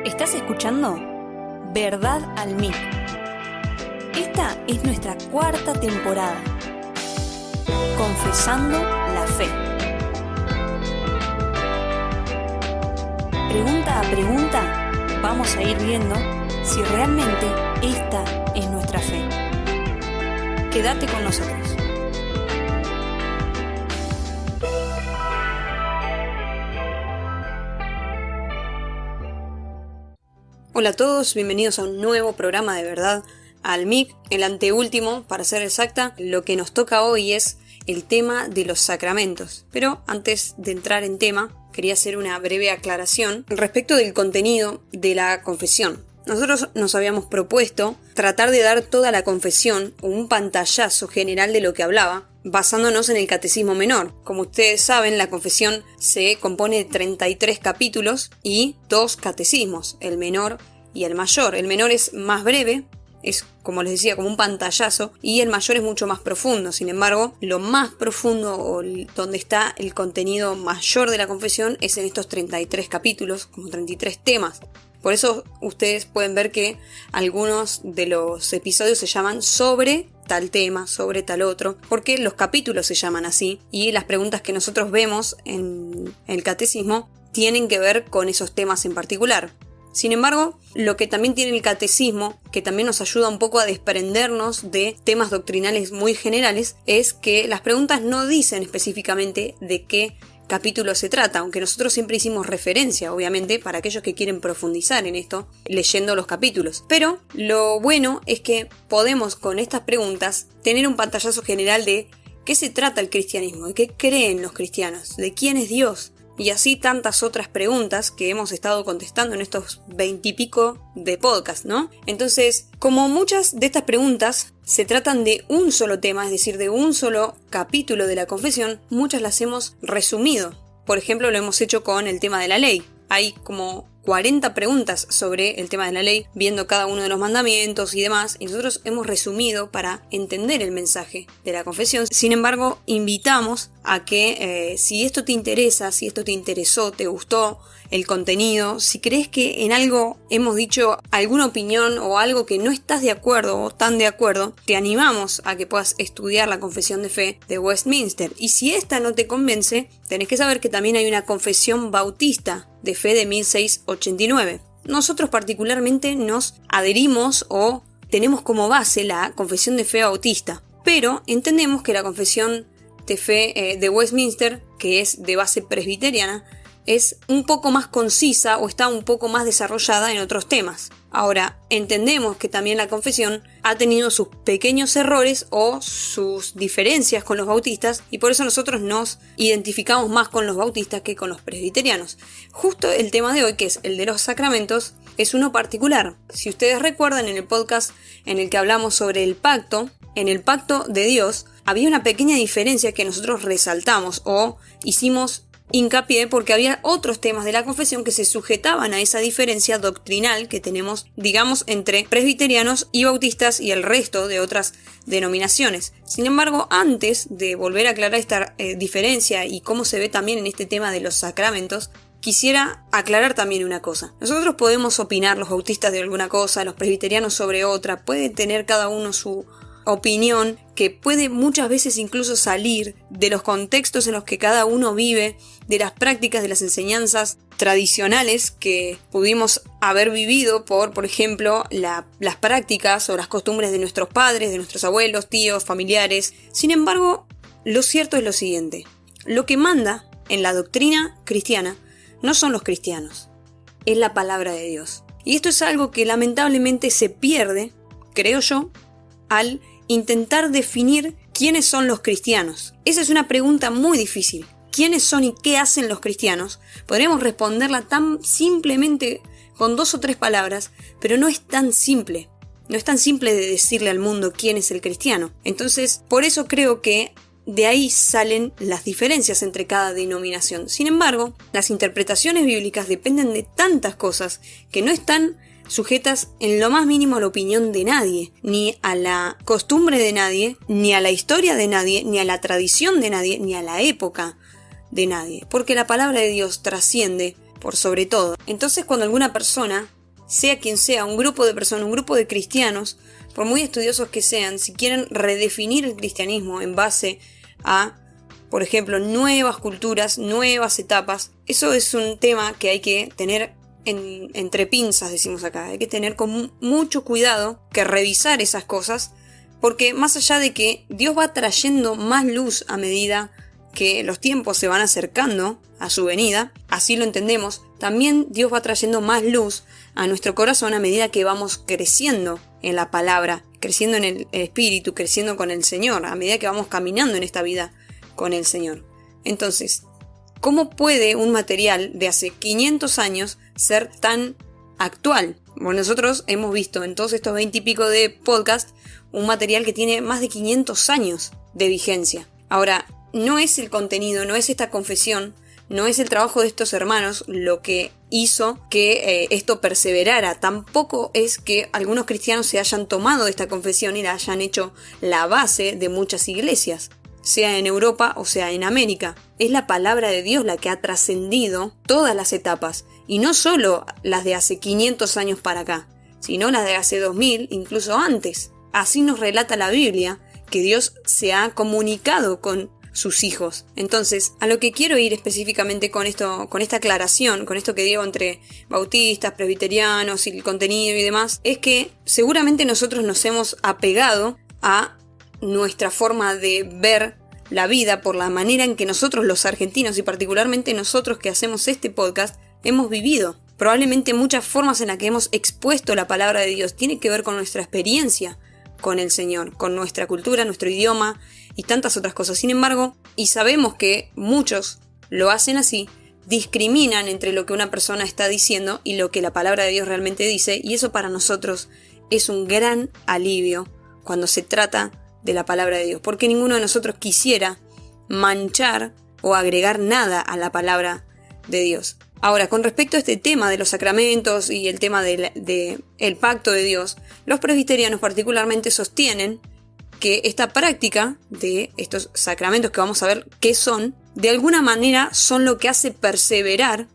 Estás escuchando Verdad al Mic. Esta es nuestra cuarta temporada. Confesando la fe. Pregunta a pregunta, vamos a ir viendo si realmente esta es nuestra fe. Quédate con nosotros. Hola a todos, bienvenidos a un nuevo programa de Verdad al Mic, el anteúltimo, para ser exacta. Lo que nos toca hoy es el tema de los sacramentos. Pero antes de entrar en tema, quería hacer una breve aclaración respecto del contenido de la confesión. Nosotros nos habíamos propuesto tratar de dar toda la confesión o un pantallazo general de lo que hablaba, basándonos en el Catecismo Menor. Como ustedes saben, la confesión se compone de 33 capítulos y 2 catecismos, el menor y el mayor. El menor es más breve, es, como les decía, como un pantallazo, y el mayor es mucho más profundo. Sin embargo, lo más profundo o donde está el contenido mayor de la confesión es en estos 33 capítulos, como 33 temas. Por eso ustedes pueden ver que algunos de los episodios se llaman sobre tal tema, sobre tal otro, porque los capítulos se llaman así y las preguntas que nosotros vemos en el catecismo tienen que ver con esos temas en particular. Sin embargo, lo que también tiene el catecismo, que también nos ayuda un poco a desprendernos de temas doctrinales muy generales, es que las preguntas no dicen específicamente de qué capítulo se trata, aunque nosotros siempre hicimos referencia, obviamente, para aquellos que quieren profundizar en esto, leyendo los capítulos. Pero lo bueno es que podemos con estas preguntas tener un pantallazo general de qué se trata el cristianismo, de qué creen los cristianos, de quién es Dios, y así tantas otras preguntas que hemos estado contestando en estos 20 y pico de podcast, ¿no? Entonces, como muchas de estas preguntas se tratan de un solo tema, es decir, de un solo capítulo de la confesión, muchas las hemos resumido. Por ejemplo, lo hemos hecho con el tema de la ley. Hay como 40 preguntas sobre el tema de la ley, viendo cada uno de los mandamientos y demás, y nosotros hemos resumido para entender el mensaje de la confesión. Sin embargo, invitamos a que si esto te interesa, si esto te interesó, te gustó el contenido, si crees que en algo hemos dicho alguna opinión o algo que no estás de acuerdo o tan de acuerdo, te animamos a que puedas estudiar la confesión de fe de Westminster. Y si esta no te convence, tenés que saber que también hay una confesión bautista de fe de 1689. Nosotros particularmente nos adherimos o tenemos como base la confesión de fe bautista, pero entendemos que la confesión de fe de Westminster, que es de base presbiteriana, es un poco más concisa o está un poco más desarrollada en otros temas. Ahora, entendemos que también la confesión ha tenido sus pequeños errores o sus diferencias con los bautistas, y por eso nosotros nos identificamos más con los bautistas que con los presbiterianos. Justo el tema de hoy, que es el de los sacramentos, es uno particular. Si ustedes recuerdan, en el podcast en el que hablamos sobre el pacto, en el pacto de Dios había una pequeña diferencia que nosotros resaltamos o hicimos hincapié porque había otros temas de la confesión que se sujetaban a esa diferencia doctrinal que tenemos, digamos, entre presbiterianos y bautistas y el resto de otras denominaciones. Sin embargo, antes de volver a aclarar esta diferencia y cómo se ve también en este tema de los sacramentos, quisiera aclarar también una cosa. Nosotros podemos opinar, los bautistas, de alguna cosa, los presbiterianos sobre otra, puede tener cada uno su opinión que puede muchas veces incluso salir de los contextos en los que cada uno vive, de las prácticas, de las enseñanzas tradicionales que pudimos haber vivido por ejemplo, las prácticas o las costumbres de nuestros padres, de nuestros abuelos, tíos, familiares. Sin embargo, lo cierto es lo siguiente: lo que manda en la doctrina cristiana no son los cristianos, es la palabra de Dios. Y esto es algo que lamentablemente se pierde, creo yo, al intentar definir quiénes son los cristianos. Esa es una pregunta muy difícil. ¿Quiénes son y qué hacen los cristianos? Podríamos responderla tan simplemente con 2 o 3 palabras, pero no es tan simple. No es tan simple de decirle al mundo quién es el cristiano. Entonces, por eso creo que de ahí salen las diferencias entre cada denominación. Sin embargo, las interpretaciones bíblicas dependen de tantas cosas que no están sujetas en lo más mínimo a la opinión de nadie, ni a la costumbre de nadie, ni a la historia de nadie, ni a la tradición de nadie, ni a la época de nadie, porque la palabra de Dios trasciende por sobre todo. Entonces, cuando alguna persona, sea quien sea, un grupo de personas, un grupo de cristianos, por muy estudiosos que sean, si quieren redefinir el cristianismo en base a, por ejemplo, nuevas culturas, nuevas etapas, eso es un tema que hay que tener entre pinzas, decimos acá. Hay que tener con mucho cuidado que revisar esas cosas, porque más allá de que Dios va trayendo más luz a medida que los tiempos se van acercando a su venida, así lo entendemos, también Dios va trayendo más luz a nuestro corazón a medida que vamos creciendo en la palabra, creciendo en el espíritu, creciendo con el Señor, a medida que vamos caminando en esta vida con el Señor. Entonces, ¿cómo puede un material de hace 500 años ser tan actual? Bueno, nosotros hemos visto en todos estos 20 y pico de podcasts un material que tiene más de 500 años de vigencia. Ahora, no es el contenido, no es esta confesión, no es el trabajo de estos hermanos lo que hizo que esto perseverara. Tampoco es que algunos cristianos se hayan tomado de esta confesión y la hayan hecho la base de muchas iglesias, sea en Europa o sea en América. Es la palabra de Dios la que ha trascendido todas las etapas, y no solo las de hace 500 años para acá, sino las de hace 2000, incluso antes. Así nos relata la Biblia, que Dios se ha comunicado con sus hijos. Entonces, a lo que quiero ir específicamente con esto, con esta aclaración, con esto que digo entre bautistas, presbiterianos y el contenido y demás, es que seguramente nosotros nos hemos apegado a nuestra forma de ver la vida por la manera en que nosotros los argentinos y particularmente nosotros que hacemos este podcast hemos vivido. Probablemente muchas formas en las que hemos expuesto la palabra de Dios tiene que ver con nuestra experiencia con el Señor, con nuestra cultura, nuestro idioma y tantas otras cosas. Sin embargo, y sabemos que muchos lo hacen así, discriminan entre lo que una persona está diciendo y lo que la palabra de Dios realmente dice, y eso para nosotros es un gran alivio cuando se trata de la palabra de Dios, porque ninguno de nosotros quisiera manchar o agregar nada a la palabra de Dios. Ahora, con respecto a este tema de los sacramentos y el tema el pacto de Dios, los presbiterianos particularmente sostienen que esta práctica de estos sacramentos que vamos a ver qué son, de alguna manera son lo que hace perseverar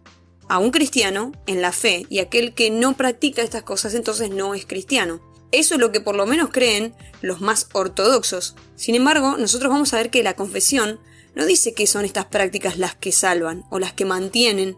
a un cristiano en la fe, y aquel que no practica estas cosas entonces no es cristiano. Eso es lo que por lo menos creen los más ortodoxos. Sin embargo, nosotros vamos a ver que la confesión no dice que son estas prácticas las que salvan o las que mantienen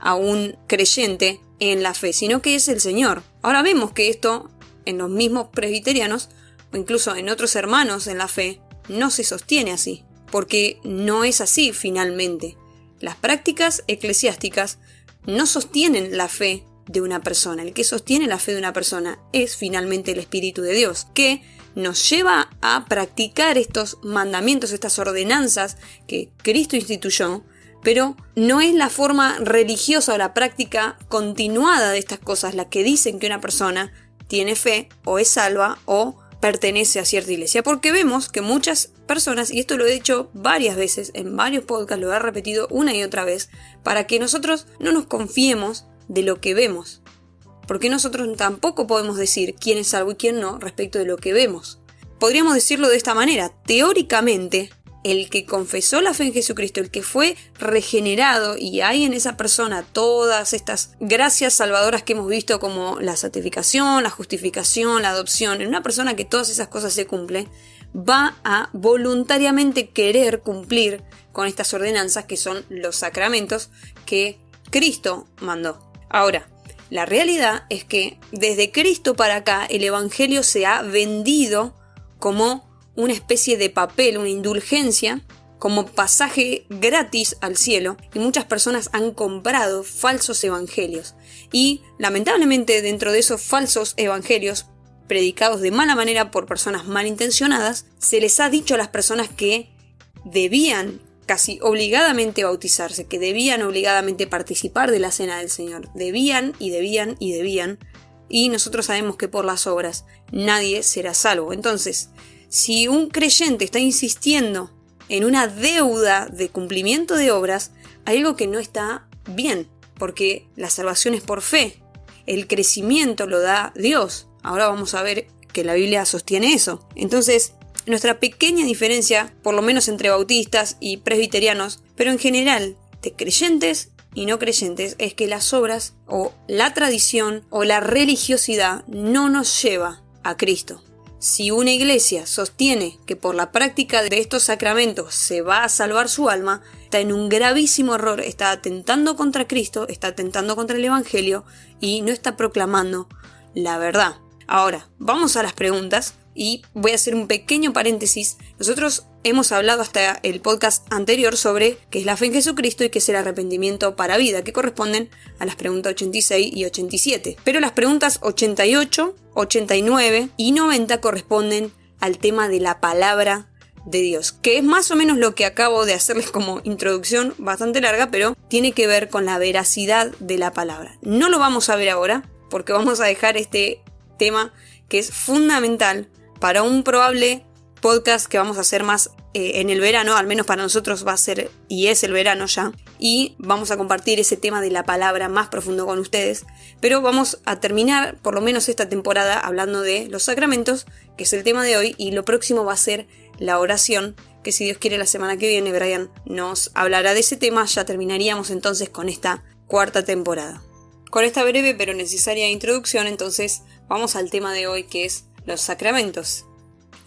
a un creyente en la fe, sino que es el Señor. Ahora vemos que esto en los mismos presbiterianos o incluso en otros hermanos en la fe no se sostiene así, porque no es así finalmente. Las prácticas eclesiásticas no sostienen la fe de una persona. El que sostiene la fe de una persona es finalmente el Espíritu de Dios, que nos lleva a practicar estos mandamientos, estas ordenanzas que Cristo instituyó, pero no es la forma religiosa o la práctica continuada de estas cosas la que dicen que una persona tiene fe o es salva o pertenece a cierta iglesia, porque vemos que muchas personas, y esto lo he dicho varias veces en varios podcasts, lo he repetido una y otra vez, para que nosotros no nos confiemos de lo que vemos, porque nosotros tampoco podemos decir quién es salvo y quién no respecto de lo que vemos. Podríamos decirlo de esta manera: teóricamente, el que confesó la fe en Jesucristo, el que fue regenerado y hay en esa persona todas estas gracias salvadoras que hemos visto, como la santificación, la justificación, la adopción, en una persona que todas esas cosas se cumplen, va a voluntariamente querer cumplir con estas ordenanzas que son los sacramentos que Cristo mandó. Ahora, la realidad es que desde Cristo para acá el Evangelio se ha vendido como una especie de papel, una indulgencia, como pasaje gratis al cielo, y muchas personas han comprado falsos evangelios. Y lamentablemente dentro de esos falsos evangelios, predicados de mala manera por personas malintencionadas, se les ha dicho a las personas que debían casi obligadamente bautizarse, que debían obligadamente participar de la cena del Señor. Debían y debían y debían, y nosotros sabemos que por las obras nadie será salvo. Entonces, si un creyente está insistiendo en una deuda de cumplimiento de obras, hay algo que no está bien, porque la salvación es por fe, el crecimiento lo da Dios. Ahora vamos a ver que la Biblia sostiene eso. Entonces, nuestra pequeña diferencia, por lo menos entre bautistas y presbiterianos, pero en general de creyentes y no creyentes es que las obras o la tradición o la religiosidad no nos lleva a Cristo. Si una iglesia sostiene que por la práctica de estos sacramentos se va a salvar su alma, está en un gravísimo error, está atentando contra Cristo, está atentando contra el Evangelio y no está proclamando la verdad. Ahora, vamos a las preguntas y voy a hacer un pequeño paréntesis. Nosotros hemos hablado hasta el podcast anterior sobre qué es la fe en Jesucristo y qué es el arrepentimiento para vida, que corresponden a las preguntas 86 y 87. Pero las preguntas 88, 89 y 90 corresponden al tema de la palabra de Dios, que es más o menos lo que acabo de hacerles como introducción bastante larga, pero tiene que ver con la veracidad de la palabra. No lo vamos a ver ahora, porque vamos a dejar este tema que es fundamental para un probable podcast que vamos a hacer más en el verano, al menos para nosotros va a ser y es el verano ya, y vamos a compartir ese tema de la palabra más profundo con ustedes, pero vamos a terminar por lo menos esta temporada hablando de los sacramentos, que es el tema de hoy, y lo próximo va a ser la oración, que si Dios quiere la semana que viene Brian nos hablará de ese tema. Ya terminaríamos entonces con esta cuarta temporada. Con esta breve pero necesaria introducción, entonces vamos al tema de hoy, que es los sacramentos.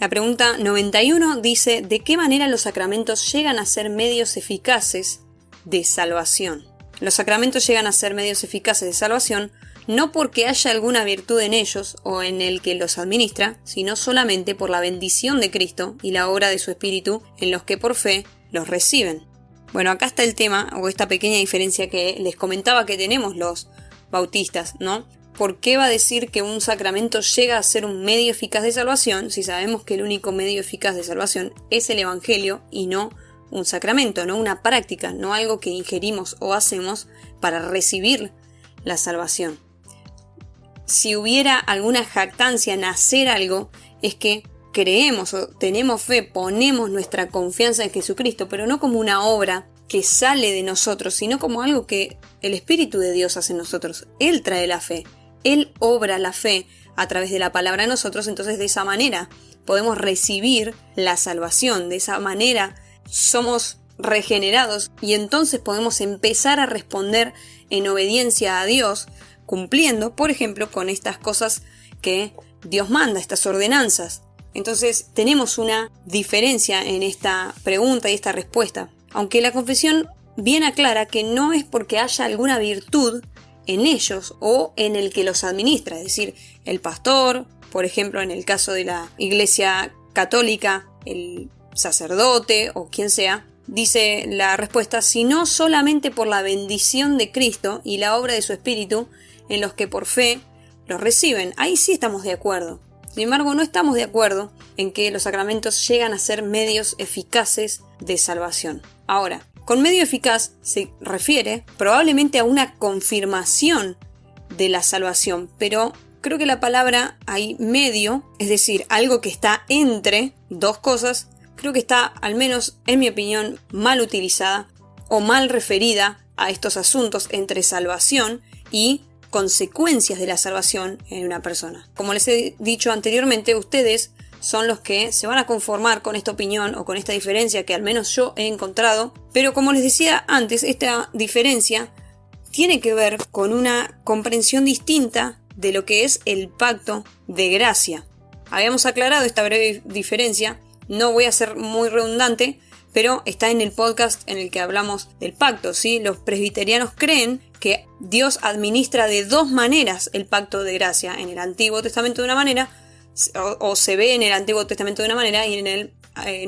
La pregunta 91 dice: ¿de qué manera los sacramentos llegan a ser medios eficaces de salvación? Los sacramentos llegan a ser medios eficaces de salvación no porque haya alguna virtud en ellos o en el que los administra, sino solamente por la bendición de Cristo y la obra de su Espíritu en los que por fe los reciben. Bueno, acá está el tema, o esta pequeña diferencia que les comentaba que tenemos los bautistas, ¿no? ¿Por qué va a decir que un sacramento llega a ser un medio eficaz de salvación si sabemos que el único medio eficaz de salvación es el Evangelio y no un sacramento, no una práctica, no algo que ingerimos o hacemos para recibir la salvación? Si hubiera alguna jactancia en hacer algo, es que creemos o tenemos fe, ponemos nuestra confianza en Jesucristo, pero no como una obra que sale de nosotros, sino como algo que el Espíritu de Dios hace en nosotros. Él trae la fe, Él obra la fe a través de la palabra en nosotros, entonces de esa manera podemos recibir la salvación, de esa manera somos regenerados y entonces podemos empezar a responder en obediencia a Dios, cumpliendo, por ejemplo, con estas cosas que Dios manda, estas ordenanzas. Entonces tenemos una diferencia en esta pregunta y esta respuesta. Aunque la confesión bien aclara que no es porque haya alguna virtud en ellos o en el que los administra, es decir, el pastor, por ejemplo, en el caso de la Iglesia Católica, el sacerdote o quien sea, dice la respuesta, sino solamente por la bendición de Cristo y la obra de su Espíritu en los que por fe los reciben. Ahí sí estamos de acuerdo. Sin embargo, no estamos de acuerdo en que los sacramentos llegan a ser medios eficaces de salvación. Ahora, con medio eficaz se refiere probablemente a una confirmación de la salvación, pero creo que la palabra ahí medio, es decir, algo que está entre dos cosas, creo que está, al menos en mi opinión, mal utilizada o mal referida a estos asuntos entre salvación y consecuencias de la salvación en una persona. Como les he dicho anteriormente, ustedes son los que se van a conformar con esta opinión o con esta diferencia que al menos yo he encontrado, pero como les decía antes, esta diferencia tiene que ver con una comprensión distinta de lo que es el pacto de gracia. Habíamos aclarado esta breve diferencia, no voy a ser muy redundante, pero está en el podcast en el que hablamos del pacto, ¿sí? Los presbiterianos creen que Dios administra de dos maneras el pacto de gracia, en el Antiguo Testamento de una manera, o se ve en el Antiguo Testamento de una manera y en el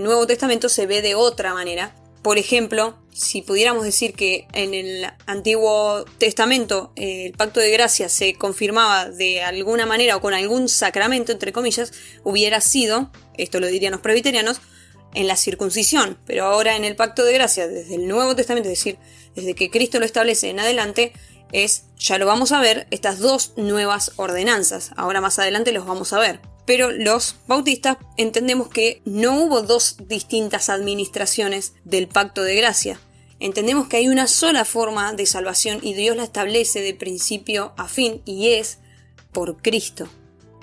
Nuevo Testamento se ve de otra manera. Por ejemplo, si pudiéramos decir que en el Antiguo Testamento el pacto de gracia se confirmaba de alguna manera o con algún sacramento, entre comillas, hubiera sido, esto lo dirían los presbiterianos, en la circuncisión, pero ahora en el pacto de gracia desde el Nuevo Testamento, es decir, desde que Cristo lo establece en adelante, ya lo vamos a ver, estas dos nuevas ordenanzas. Ahora más adelante los vamos a ver. Pero los bautistas entendemos que no hubo dos distintas administraciones del pacto de gracia. Entendemos que hay una sola forma de salvación y Dios la establece de principio a fin y es por Cristo.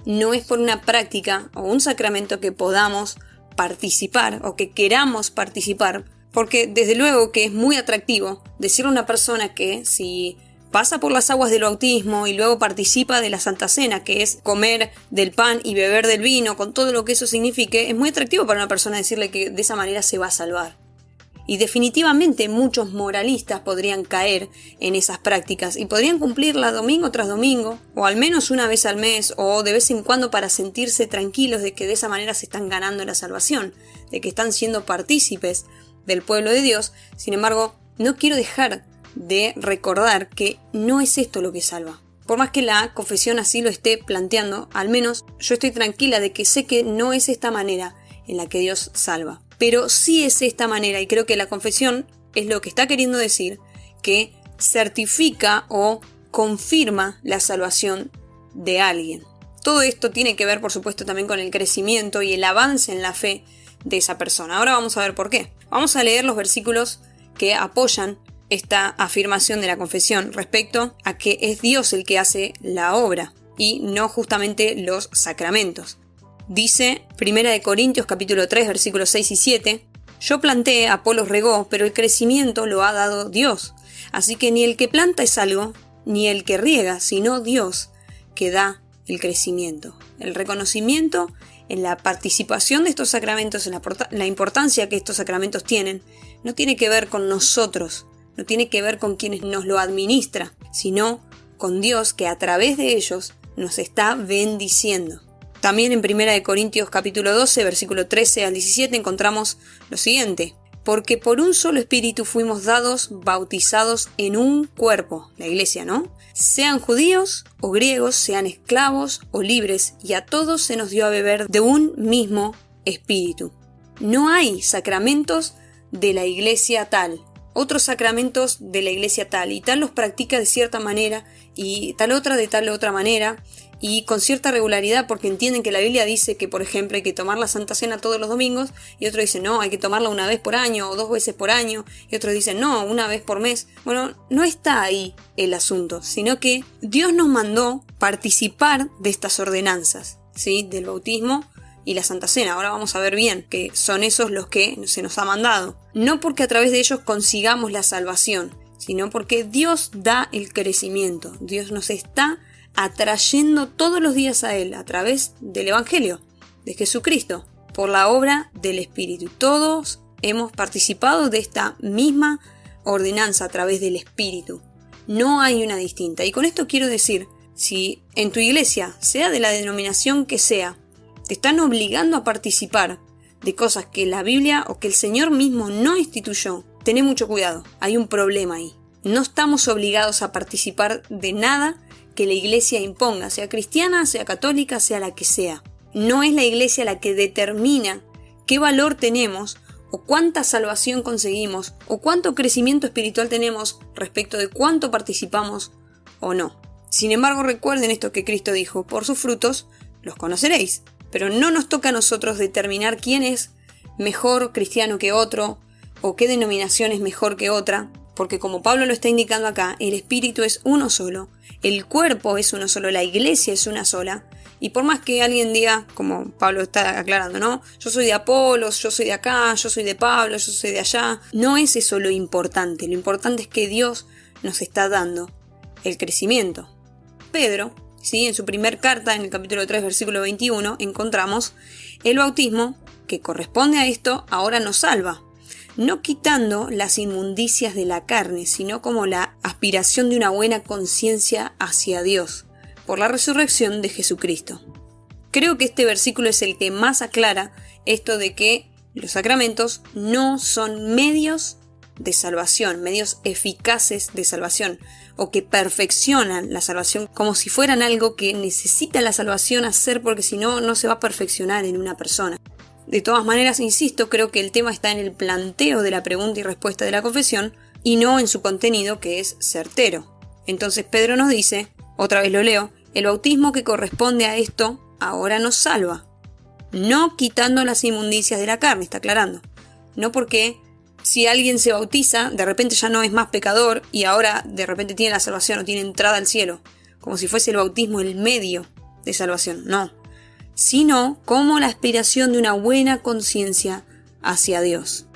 No es por una práctica o un sacramento que podamos participar o que queramos participar, Porque desde luego que es muy atractivo decirle a una persona que si pasa por las aguas del bautismo y luego participa de la Santa Cena, que es comer del pan y beber del vino, con todo lo que eso signifique, es muy atractivo para una persona decirle que de esa manera se va a salvar. Y definitivamente muchos moralistas podrían caer en esas prácticas y podrían cumplirla domingo tras domingo, o al menos una vez al mes, o de vez en cuando para sentirse tranquilos de que de esa manera se están ganando la salvación, de que están siendo partícipes del pueblo de Dios. Sin embargo, no quiero dejar de recordar que no es esto lo que salva. Por más que la confesión así lo esté planteando, al menos yo estoy tranquila de que sé que no es esta manera en la que Dios salva. Pero sí es esta manera, y creo que la confesión es lo que está queriendo decir, que certifica o confirma la salvación de alguien. Todo esto tiene que ver, por supuesto, también con el crecimiento y el avance en la fe de esa persona. Ahora vamos a ver por qué. Vamos a leer los versículos que apoyan esta afirmación de la confesión respecto a que es Dios el que hace la obra y no justamente los sacramentos. Dice 1 Corintios capítulo 3 versículos 6 y 7: Yo planté, Apolos regó, pero el crecimiento lo ha dado Dios. Así que ni el que planta es algo, ni el que riega, sino Dios que da el crecimiento. El reconocimiento en la participación de estos sacramentos, en la importancia que estos sacramentos tienen, no tiene que ver con nosotros, no tiene que ver con quienes nos lo administra, sino con Dios que a través de ellos nos está bendiciendo. También en 1 Corintios capítulo 12, versículo 13 al 17 encontramos lo siguiente: Porque por un solo espíritu fuimos bautizados en un cuerpo, la iglesia, ¿no? Sean judíos o griegos, sean esclavos o libres, y a todos se nos dio a beber de un mismo espíritu. No hay sacramentos de la iglesia tal, otros sacramentos de la iglesia tal, y tal los practica de cierta manera, y tal otra de tal otra manera, y con cierta regularidad, porque entienden que la Biblia dice que, por ejemplo, hay que tomar la Santa Cena todos los domingos, y otros dicen, no, hay que tomarla una vez por año o 2 veces por año, y otros dicen, no, una vez por mes. Bueno, no está ahí el asunto, sino que Dios nos mandó participar de estas ordenanzas, ¿sí? Del bautismo y la Santa Cena. Ahora vamos a ver bien que son esos los que se nos ha mandado. No porque a través de ellos consigamos la salvación, sino porque Dios da el crecimiento. Dios nos está atrayendo todos los días a Él a través del Evangelio de Jesucristo, por la obra del Espíritu. Todos hemos participado de esta misma ordenanza a través del Espíritu. No hay una distinta. Y con esto quiero decir, si en tu iglesia, sea de la denominación que sea, te están obligando a participar de cosas que la Biblia o que el Señor mismo no instituyó, tené mucho cuidado, hay un problema ahí. No estamos obligados a participar de nada que la iglesia imponga, sea cristiana, sea católica, sea la que sea. No es la iglesia la que determina qué valor tenemos o cuánta salvación conseguimos o cuánto crecimiento espiritual tenemos respecto de cuánto participamos o no. Sin embargo, recuerden esto que Cristo dijo: por sus frutos los conoceréis. Pero no nos toca a nosotros determinar quién es mejor cristiano que otro o qué denominación es mejor que otra, porque como Pablo lo está indicando acá, el espíritu es uno solo, el cuerpo es uno solo, la iglesia es una sola, y por más que alguien diga, como Pablo está aclarando, ¿no? Yo soy de Apolos, yo soy de acá, yo soy de Pablo, yo soy de allá, no es eso lo importante es que Dios nos está dando el crecimiento. Pedro, ¿sí? En su primer carta, en el capítulo 3, versículo 21, encontramos: el bautismo, que corresponde a esto, ahora nos salva, no quitando las inmundicias de la carne, sino como la aspiración de una buena conciencia hacia Dios, por la resurrección de Jesucristo. Creo que este versículo es el que más aclara esto de que los sacramentos no son medios de salvación, medios eficaces de salvación, o que perfeccionan la salvación como si fueran algo que necesita la salvación hacer, porque si no, no se va a perfeccionar en una persona. De todas maneras, insisto, creo que el tema está en el planteo de la pregunta y respuesta de la confesión y no en su contenido, que es certero. Entonces Pedro nos dice, otra vez lo leo: el bautismo que corresponde a esto ahora nos salva, no quitando las inmundicias de la carne, está aclarando. No porque si alguien se bautiza, de repente ya no es más pecador y ahora de repente tiene la salvación o tiene entrada al cielo, como si fuese el bautismo el medio de salvación, no, sino como la aspiración de una buena conciencia hacia Dios.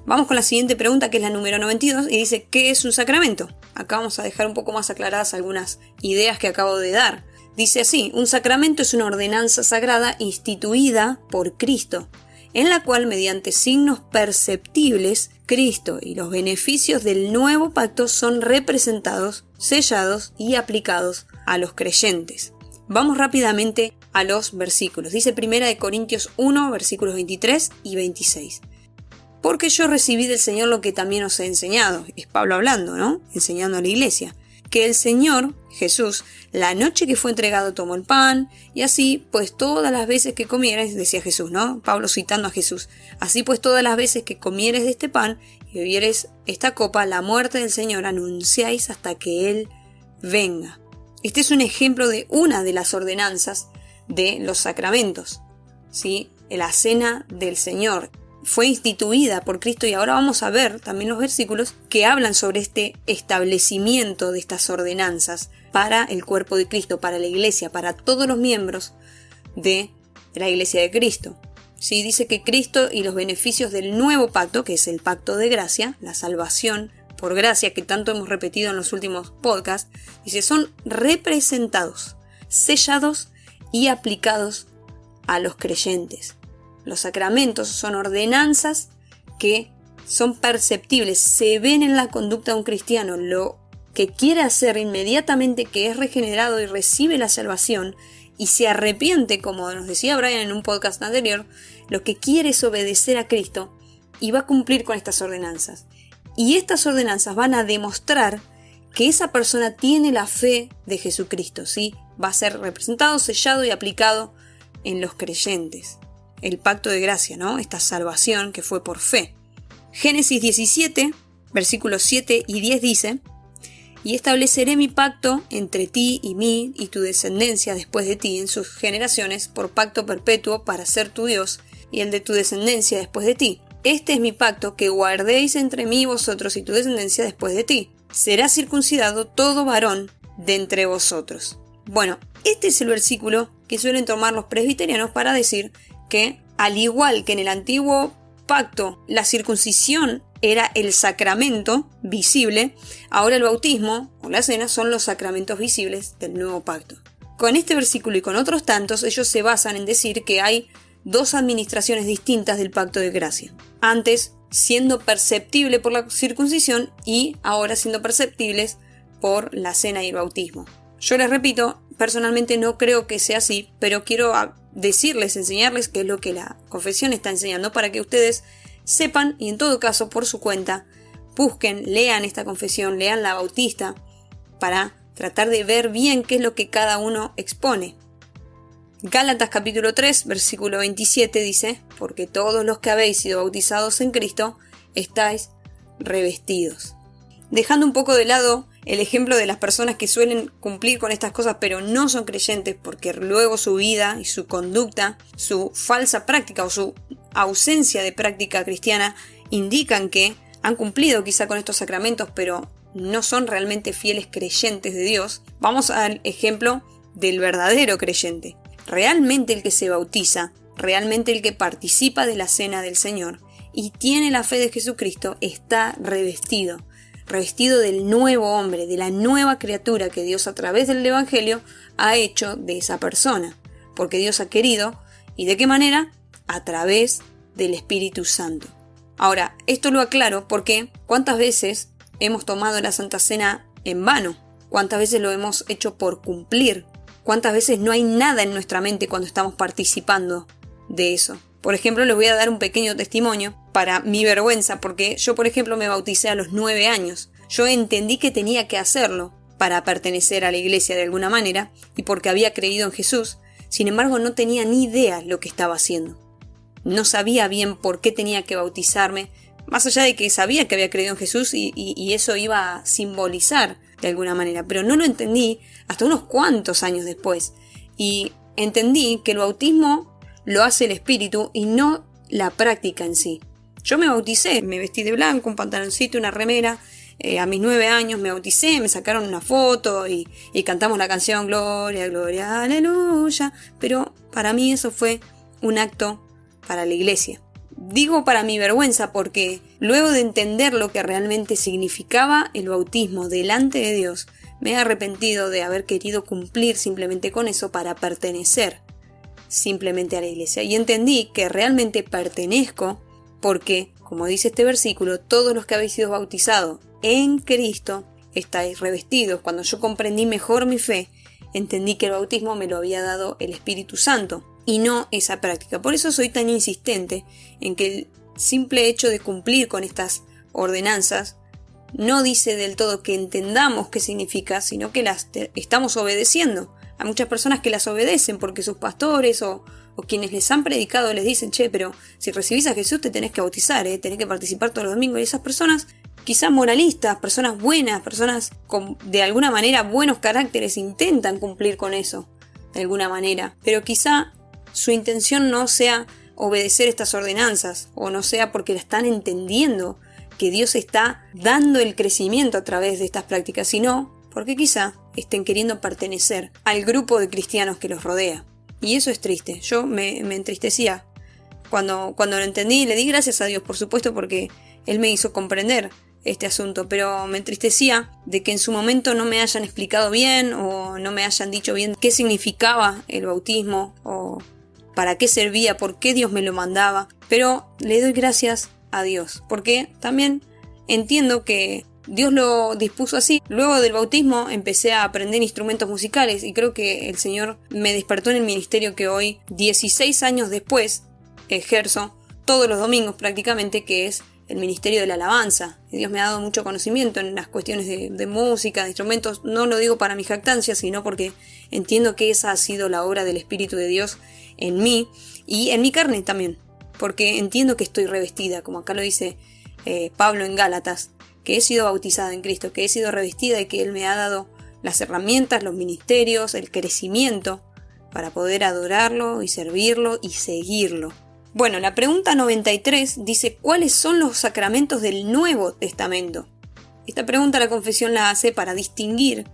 Vamos con la siguiente pregunta, que es la número 92, y dice, ¿qué es un sacramento? Acá vamos a dejar un poco más aclaradas algunas ideas que acabo de dar. Dice así, un sacramento es una ordenanza sagrada instituida por Cristo, en la cual mediante signos perceptibles, Cristo y los beneficios del nuevo pacto son representados, sellados y aplicados a los creyentes. Vamos rápidamente a los versículos. Dice 1 Corintios 1, versículos 23 y 26. Porque yo recibí del Señor lo que también os he enseñado. Es Pablo hablando, ¿no? Enseñando a la iglesia. Que el Señor, Jesús, la noche que fue entregado tomó el pan, y así pues todas las veces que comieres, decía Jesús, ¿no? Pablo citando a Jesús. Así pues todas las veces que comieres de este pan y bebieres esta copa, la muerte del Señor anunciáis hasta que Él venga. Este es un ejemplo de una de las ordenanzas de los sacramentos, ¿sí? La cena del Señor fue instituida por Cristo, y ahora vamos a ver también los versículos que hablan sobre este establecimiento de estas ordenanzas para el cuerpo de Cristo, para la iglesia, para todos los miembros de la iglesia de Cristo. ¿Sí? Dice que Cristo y los beneficios del nuevo pacto, que es el pacto de gracia, la salvación por gracia que tanto hemos repetido en los últimos podcasts, dice, son representados, sellados y aplicados a los creyentes. Los sacramentos son ordenanzas que son perceptibles, se ven en la conducta de un cristiano. Lo que quiere hacer inmediatamente que es regenerado y recibe la salvación y se arrepiente, como nos decía Brian en un podcast anterior, lo que quiere es obedecer a Cristo y va a cumplir con estas ordenanzas. Y estas ordenanzas van a demostrar que esa persona tiene la fe de Jesucristo, ¿sí? Va a ser representado, sellado y aplicado en los creyentes. El pacto de gracia, ¿no? Esta salvación que fue por fe. Génesis 17, versículos 7 y 10 dice, y estableceré mi pacto entre ti y mí y tu descendencia después de ti en sus generaciones por pacto perpetuo para ser tu Dios y el de tu descendencia después de ti. Este es mi pacto que guardéis entre mí vosotros y tu descendencia después de ti. Será circuncidado todo varón de entre vosotros. Bueno, este es el versículo que suelen tomar los presbiterianos para decir que, al igual que en el antiguo pacto la circuncisión era el sacramento visible, ahora el bautismo o la cena son los sacramentos visibles del nuevo pacto. Con este versículo y con otros tantos, ellos se basan en decir que hay dos administraciones distintas del pacto de gracia. Antes siendo perceptible por la circuncisión y ahora siendo perceptibles por la cena y el bautismo. Yo les repito, personalmente no creo que sea así, pero quiero decirles, enseñarles qué es lo que la confesión está enseñando para que ustedes sepan y en todo caso por su cuenta busquen, lean esta confesión, lean la bautista para tratar de ver bien qué es lo que cada uno expone. Gálatas capítulo 3 versículo 27 dice, porque todos los que habéis sido bautizados en Cristo estáis revestidos. Dejando un poco de lado el ejemplo de las personas que suelen cumplir con estas cosas pero no son creyentes porque luego su vida y su conducta, su falsa práctica o su ausencia de práctica cristiana indican que han cumplido quizá con estos sacramentos pero no son realmente fieles creyentes de Dios. Vamos al ejemplo del verdadero creyente. Realmente el que se bautiza, realmente el que participa de la cena del Señor y tiene la fe de Jesucristo está revestido del nuevo hombre, de la nueva criatura que Dios a través del Evangelio ha hecho de esa persona. Porque Dios ha querido, ¿y de qué manera? A través del Espíritu Santo. Ahora, esto lo aclaro porque ¿cuántas veces hemos tomado la Santa Cena en vano? ¿Cuántas veces lo hemos hecho por cumplir? ¿Cuántas veces no hay nada en nuestra mente cuando estamos participando de eso? Por ejemplo, les voy a dar un pequeño testimonio para mi vergüenza, porque yo, por ejemplo, me bauticé a los 9 años. Yo entendí que tenía que hacerlo para pertenecer a la iglesia de alguna manera y porque había creído en Jesús. Sin embargo, no tenía ni idea lo que estaba haciendo. No sabía bien por qué tenía que bautizarme, más allá de que sabía que había creído en Jesús y eso iba a simbolizar de alguna manera, pero no lo entendí hasta unos cuantos años después. Y entendí que el bautismo lo hace el Espíritu y no la práctica en sí. Yo me bauticé, me vestí de blanco, un pantaloncito, una remera, a mis 9 años me bauticé, me sacaron una foto y cantamos la canción Gloria, Gloria, Aleluya, pero para mí eso fue un acto para la iglesia. Digo para mi vergüenza porque luego de entender lo que realmente significaba el bautismo delante de Dios, me he arrepentido de haber querido cumplir simplemente con eso para pertenecer simplemente a la iglesia. Y entendí que realmente pertenezco porque, como dice este versículo, todos los que habéis sido bautizados en Cristo estáis revestidos. Cuando yo comprendí mejor mi fe, entendí que el bautismo me lo había dado el Espíritu Santo y no esa práctica. Por eso soy tan insistente en que el simple hecho de cumplir con estas ordenanzas no dice del todo que entendamos qué significa, sino que las estamos obedeciendo. Hay muchas personas que las obedecen porque sus pastores o quienes les han predicado les dicen, che, pero si recibís a Jesús te tenés que bautizar, tenés que participar todos los domingos. Y esas personas, quizás moralistas, personas buenas, personas con de alguna manera buenos caracteres, intentan cumplir con eso, de alguna manera. Pero quizá su intención no sea obedecer estas ordenanzas, o no sea porque la están entendiendo que Dios está dando el crecimiento a través de estas prácticas, sino porque quizá estén queriendo pertenecer al grupo de cristianos que los rodea. Y eso es triste. Yo me entristecía cuando lo entendí. Le di gracias a Dios, por supuesto, porque Él me hizo comprender este asunto, pero me entristecía de que en su momento no me hayan explicado bien o no me hayan dicho bien qué significaba el bautismo o para qué servía, por qué Dios me lo mandaba. Pero le doy gracias a Dios, porque también entiendo que Dios lo dispuso así. Luego del bautismo empecé a aprender instrumentos musicales y creo que el Señor me despertó en el ministerio que hoy, 16 años después, ejerzo todos los domingos prácticamente, que es el ministerio de la alabanza. Y Dios me ha dado mucho conocimiento en las cuestiones de música, de instrumentos. No lo digo para mi jactancia, sino porque entiendo que esa ha sido la obra del Espíritu de Dios en mí y en mi carne también, porque entiendo que estoy revestida, como acá lo dice Pablo en Gálatas, que he sido bautizada en Cristo, que he sido revestida y que Él me ha dado las herramientas, los ministerios, el crecimiento para poder adorarlo y servirlo y seguirlo. Bueno, la pregunta 93 dice, ¿cuáles son los sacramentos del Nuevo Testamento? Esta pregunta la confesión la hace para distinguir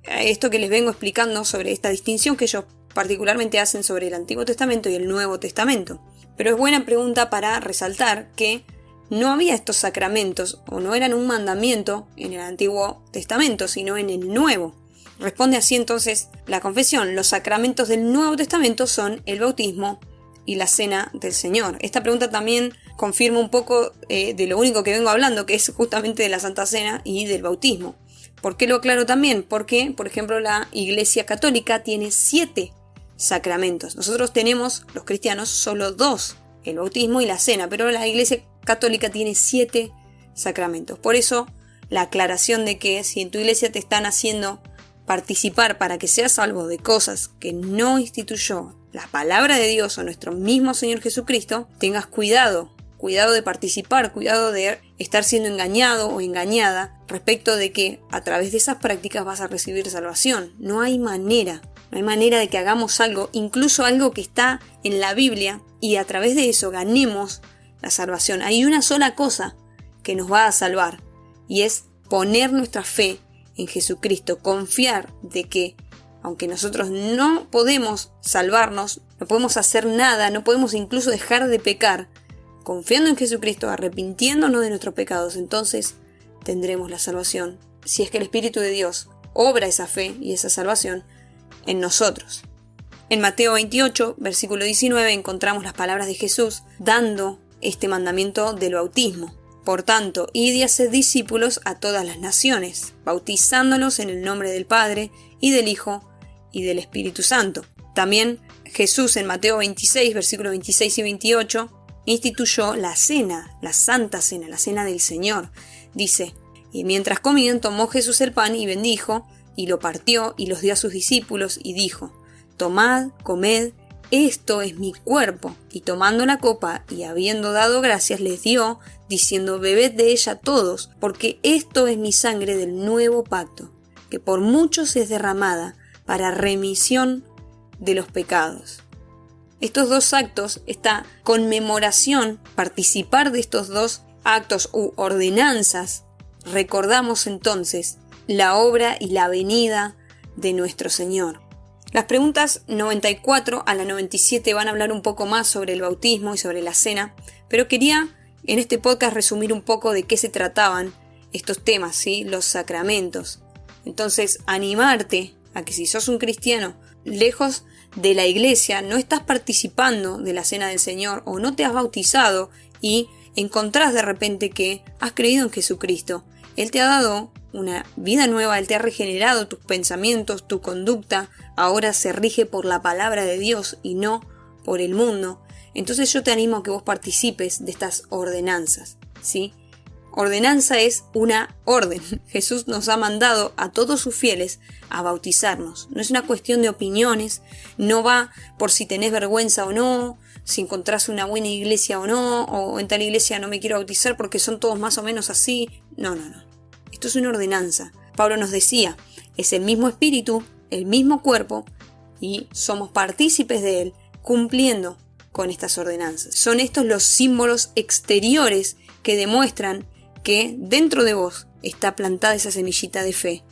esto que les vengo explicando sobre esta distinción que ellos particularmente hacen sobre el Antiguo Testamento y el Nuevo Testamento. Pero es buena pregunta para resaltar que no había estos sacramentos o no eran un mandamiento en el Antiguo Testamento, sino en el Nuevo. Responde así entonces la confesión. Los sacramentos del Nuevo Testamento son el bautismo y la cena del Señor. Esta pregunta también confirma un poco de lo único que vengo hablando, que es justamente de la Santa Cena y del bautismo. ¿Por qué lo aclaro también? Porque, por ejemplo, la Iglesia Católica tiene 7 sacramentos. Nosotros tenemos, los cristianos, solo 2, el bautismo y la cena, pero la Iglesia Católica tiene 7 sacramentos. Por eso, la aclaración de que si en tu iglesia te están haciendo participar para que seas salvo de cosas que no instituyó la palabra de Dios o nuestro mismo Señor Jesucristo, tengas cuidado de participar, cuidado de estar siendo engañado o engañada respecto de que a través de esas prácticas vas a recibir salvación. No hay manera de que hagamos algo, incluso algo que está en la Biblia, y a través de eso ganemos la salvación. Hay una sola cosa que nos va a salvar y es poner nuestra fe en Jesucristo, confiar de que aunque nosotros no podemos salvarnos, no podemos hacer nada, no podemos incluso dejar de pecar, confiando en Jesucristo, arrepintiéndonos de nuestros pecados, entonces tendremos la salvación, si es que el Espíritu de Dios obra esa fe y esa salvación en nosotros. En Mateo 28, versículo 19, encontramos las palabras de Jesús dando este mandamiento del bautismo. Por tanto, id y haced discípulos a todas las naciones, bautizándolos en el nombre del Padre, y del Hijo, y del Espíritu Santo. También Jesús en Mateo 26, versículos 26 y 28, instituyó la cena, la Santa Cena, la Cena del Señor. Dice, y mientras comían, tomó Jesús el pan y bendijo, y lo partió, y los dio a sus discípulos, y dijo, tomad, comed, esto es mi cuerpo. Y tomando la copa, y habiendo dado gracias, les dio, diciendo, bebed de ella todos, porque esto es mi sangre del nuevo pacto, que por muchos es derramada para remisión de los pecados. Estos dos actos, esta conmemoración, participar de estos dos actos u ordenanzas, recordamos entonces la obra y la venida de nuestro Señor. Las preguntas 94 a la 97 van a hablar un poco más sobre el bautismo y sobre la cena, pero quería en este podcast resumir un poco de qué se trataban estos temas, ¿sí? Los sacramentos. Entonces, animarte a que si sos un cristiano lejos de la iglesia, no estás participando de la cena del Señor o no te has bautizado y encontrás de repente que has creído en Jesucristo. Él te ha dado una vida nueva, Él te ha regenerado tus pensamientos, tu conducta, ahora se rige por la palabra de Dios y no por el mundo. Entonces yo te animo a que vos participes de estas ordenanzas, ¿sí? Ordenanza es una orden. Jesús nos ha mandado a todos sus fieles a bautizarnos. No es una cuestión de opiniones, no va por si tenés vergüenza o no, si encontrás una buena iglesia o no, o en tal iglesia no me quiero bautizar porque son todos más o menos así. No. Esto es una ordenanza. Pablo nos decía, es el mismo espíritu, el mismo cuerpo, y somos partícipes de él, cumpliendo con estas ordenanzas. Son estos los símbolos exteriores que demuestran que dentro de vos está plantada esa semillita de fe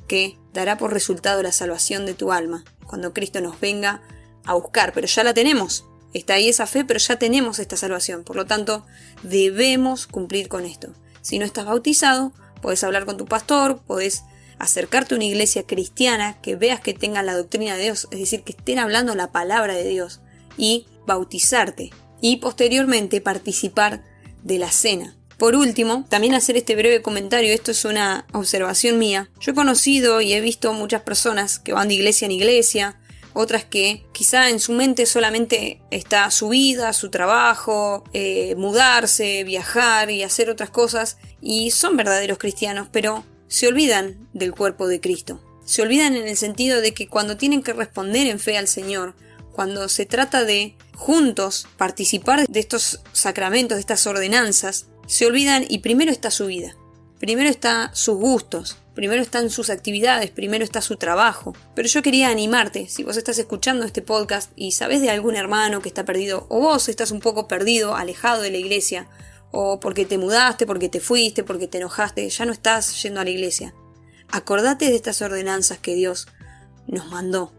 que dará por resultado la salvación de tu alma cuando Cristo nos venga a buscar. Pero ya la tenemos, está ahí esa fe, pero ya tenemos esta salvación. Por lo tanto, debemos cumplir con esto. Si no estás bautizado, podés hablar con tu pastor, podés acercarte a una iglesia cristiana que veas que tengan la doctrina de Dios, es decir, que estén hablando la palabra de Dios, y bautizarte y posteriormente participar de la cena. Por último, también hacer este breve comentario, esto es una observación mía. Yo he conocido y he visto muchas personas que van de iglesia en iglesia, otras que quizá en su mente solamente está su vida, su trabajo, mudarse, viajar y hacer otras cosas, y son verdaderos cristianos, pero se olvidan del cuerpo de Cristo. Se olvidan en el sentido de que cuando tienen que responder en fe al Señor, cuando se trata de juntos participar de estos sacramentos, de estas ordenanzas, se olvidan y primero está su vida, primero está sus gustos, primero están sus actividades, primero está su trabajo. Pero yo quería animarte, si vos estás escuchando este podcast y sabés de algún hermano que está perdido, o vos estás un poco perdido, alejado de la iglesia, o porque te mudaste, porque te fuiste, porque te enojaste, ya no estás yendo a la iglesia. Acordate de estas ordenanzas que Dios nos mandó.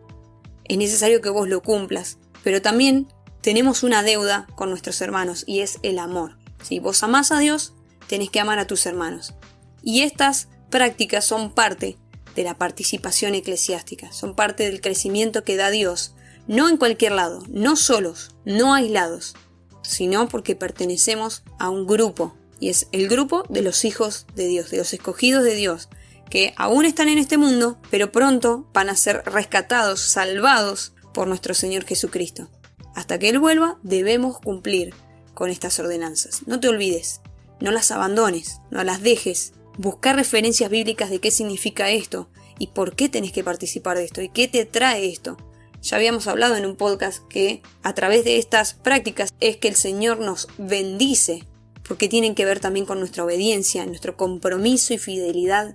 Es necesario que vos lo cumplas, pero también tenemos una deuda con nuestros hermanos y es el amor. Si vos amás a Dios, tenés que amar a tus hermanos. Y estas prácticas son parte de la participación eclesiástica, son parte del crecimiento que da Dios, no en cualquier lado, no solos, no aislados, sino porque pertenecemos a un grupo, y es el grupo de los hijos de Dios, de los escogidos de Dios, que aún están en este mundo, pero pronto van a ser rescatados, salvados por nuestro Señor Jesucristo. Hasta que Él vuelva, debemos cumplir con estas ordenanzas. No te olvides, no las abandones, no las dejes. Buscar referencias bíblicas de qué significa esto y por qué tenés que participar de esto y qué te trae esto. Ya habíamos hablado en un podcast que a través de estas prácticas es que el Señor nos bendice, porque tienen que ver también con nuestra obediencia, nuestro compromiso y fidelidad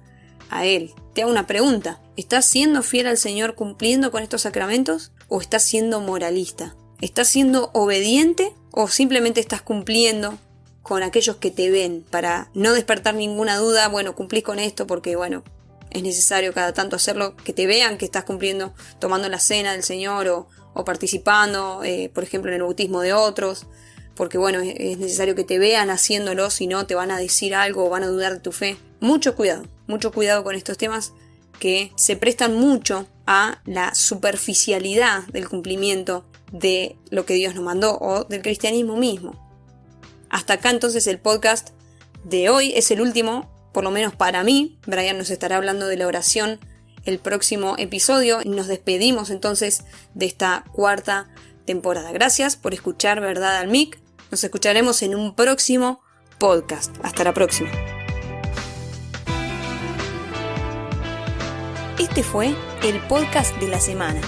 a Él. Te hago una pregunta, ¿estás siendo fiel al Señor cumpliendo con estos sacramentos o estás siendo moralista? ¿Estás siendo obediente o simplemente estás cumpliendo con aquellos que te ven para no despertar ninguna duda? Bueno, cumplís con esto porque, bueno, es necesario cada tanto hacerlo, que te vean que estás cumpliendo, tomando la cena del Señor o participando, por ejemplo, en el bautismo de otros, porque, bueno, es necesario que te vean haciéndolo, si no te van a decir algo o van a dudar de tu fe. Mucho cuidado con estos temas que se prestan mucho a la superficialidad del cumplimiento de lo que Dios nos mandó o del cristianismo mismo. Hasta acá entonces el podcast de hoy, es el último, por lo menos para mí. Brian nos estará hablando de la oración el próximo episodio y nos despedimos entonces de esta cuarta temporada. Gracias por escuchar Verdad al Mic. Nos escucharemos en un próximo podcast. Hasta la próxima. Este fue el podcast de la semana.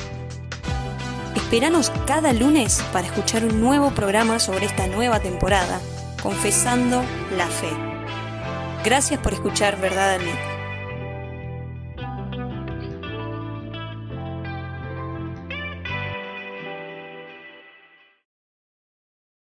Espéranos cada lunes para escuchar un nuevo programa sobre esta nueva temporada, Confesando la Fe. Gracias por escuchar Verdad al Mic.